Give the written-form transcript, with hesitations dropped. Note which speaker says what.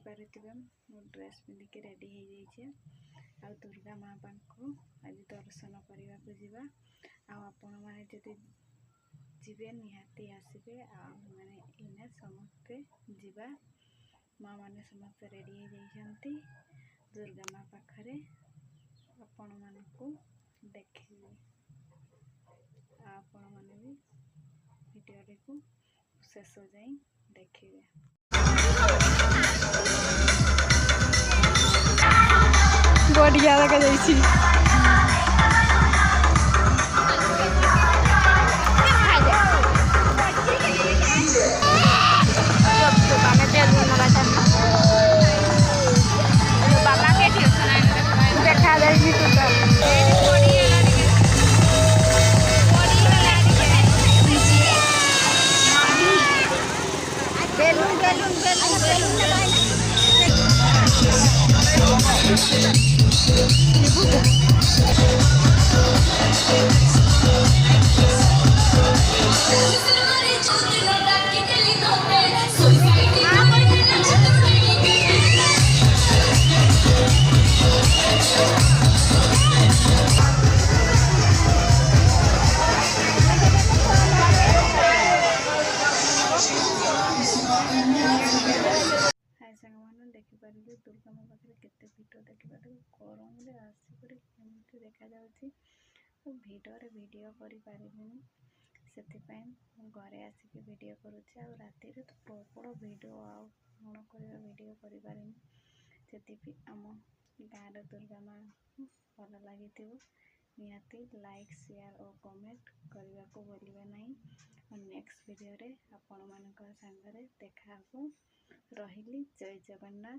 Speaker 1: देखिपे मो dress पिंधिक ready हो जाइए आ दुर्गा माँ को आज दर्शन करने को जीवा आपण मैंने जदि जीवे निहाती आसबे मैंने इने समस्ते जीवा माँ मैंने समस्त रेडी हो जाइछंती दुर्गा माँ पाखरे आपण मानकु देखिए आपण मैंने भी भिडियो को शेष जाए देखिए। बढ़िया लगा जाइए देखा जाएगी बेलून बेलून बेलून देखिपारे दुर्गा माँ पाखे केते भिड देखिपारे गरम आसिक केमती देखा भिडरे भिडियो करें से घरे आसिक भिडियो करुच्छे आ राति तो प्रबल भिड आण कर भिडियो करें आम गाँव दुर्गा माँ भल लगी निहाती लाइक शेयर और कमेंट करने को भूलिए नहीं और नेक्स्ट वीडियो रे आपण मान सांगरे देखा रही जय जगन्नाथ।